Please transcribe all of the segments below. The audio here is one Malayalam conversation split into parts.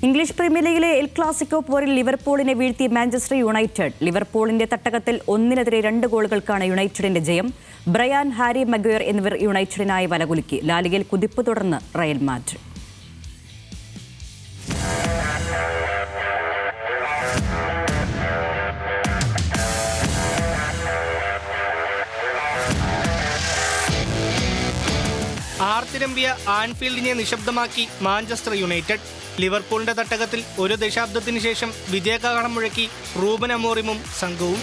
ഇംഗ്ലീഷ് പ്രീമിയർ ലീഗിലെ എൽ ക്ലാസിക്കോ പോരിൽ ലിവർപൂളിനെ വീഴ്ത്തി മാഞ്ചസ്റ്റർ യുണൈറ്റഡ്. ലിവർപൂളിന്റെ തട്ടകത്തിൽ 1-2 ഗോളുകൾക്കാണ് യുണൈറ്റഡിന്റെ ജയം. ബ്രയാൻ, ഹാരി മഗ്വയർ എന്നിവർ യുണൈറ്റഡിനായി വലകുലുക്കി. ലാലിഗയിൽ കുതിപ്പ് തുടർന്ന് റയൽ മാഡ്രിഡ്. ആർത്തിരമ്പിയ ആൻഫീൽഡിനെ നിശബ്ദമാക്കി മാഞ്ചസ്റ്റർ യുണൈറ്റഡ്. ലിവർപൂളിന്റെ തട്ടകത്തിൽ 1 ദശാബ്ദത്തിന് ശേഷം വിജയകാഹളം മുഴക്കി റൂബൻ അമോറിമും സംഘവും.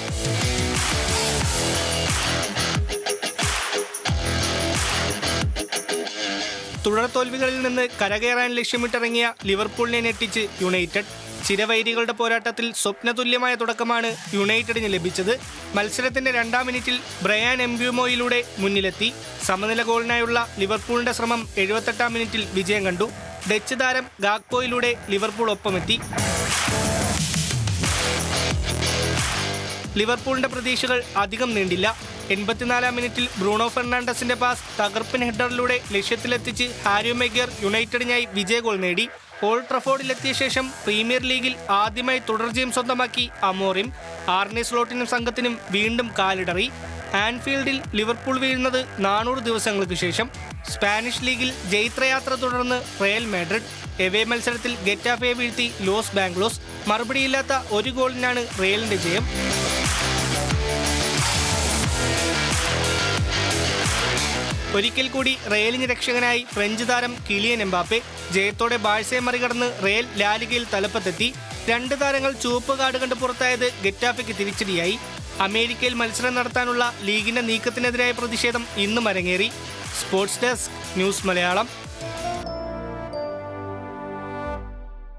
തുടർ തോൽവികളിൽ നിന്ന് കരകയറാൻ ലക്ഷ്യമിട്ടിറങ്ങിയ ലിവർപൂളിനെ ഞെട്ടിച്ച് യുണൈറ്റഡ്. ചിരവൈരികളുടെ പോരാട്ടത്തിൽ സ്വപ്നതുല്യമായ തുടക്കമാണ് യുണൈറ്റഡിന് ലഭിച്ചത്. മത്സരത്തിന്റെ 2-ാം മിനിറ്റിൽ ബ്രയാൻ എംബ്യൂമോയിലൂടെ മുന്നിലെത്തി. സമനില ഗോളിനായുള്ള ലിവർപൂളിന്റെ ശ്രമം 78-ാം മിനിറ്റിൽ വിജയം കണ്ടു. ഡച്ച് താരം ഗാക്പോയിലൂടെ ലിവർപൂൾ ഒപ്പമെത്തി. ലിവർപൂളിന്റെ പ്രതീക്ഷകൾ അധികം നീണ്ടില്ല. 84-ാം മിനിറ്റിൽ ബ്രൂണോ ഫെർണാണ്ടസിന്റെ പാസ് തകർപ്പൻ ഹെഡറിലൂടെ ലക്ഷ്യത്തിലെത്തിച്ച് ഹാരി മഗ്വയർ യുണൈറ്റഡിനായി വിജയ ഗോൾ നേടി. ഓൾഡ് ട്രഫോർഡിലെത്തിയ ശേഷം പ്രീമിയർ ലീഗിൽ ആദ്യമായി തുടർ ജയം സ്വന്തമാക്കി അമോറിം. ആർനെ സ്ലോട്ടിനും സംഘത്തിനും വീണ്ടും കാലിടറി. ആൻഫീൽഡിൽ ലിവർപൂൾ വീഴുന്നത് 400 ദിവസങ്ങൾക്ക് ശേഷം. സ്പാനിഷ് ലീഗിൽ ജൈത്രയാത്ര തുടർന്ന് റയൽ മാഡ്രിഡ്. എവേ മത്സരത്തിൽ ഗെറ്റാഫയെ വീഴ്ത്തി ലോസ് ബാംഗ്ലോസ്. മറുപടിയില്ലാത്ത 1 ഗോളിനാണ് റയലിന്റെ ജയം. ഒരിക്കൽ കൂടി റയലിന് രക്ഷകനായി ഫ്രഞ്ച് താരം കിലിയൻ എംബാപ്പെ. ജയത്തോടെ ബാഴ്സയെ മറികടന്ന് റയൽ ലാലിഗയിൽ തലപ്പത്തെത്തി. 2 താരങ്ങൾ ചുവപ്പ് കാർഡ് കണ്ട് പുറത്തായത് ഗെറ്റാഫയ്ക്ക് തിരിച്ചടിയായി. അമേരിക്കയിൽ മത്സരം നടത്താനുള്ള ലീഗിന്റെ നീക്കത്തിനെതിരായ പ്രതിഷേധം ഇന്നും അരങ്ങേറി. Sports desk, news Malayalam.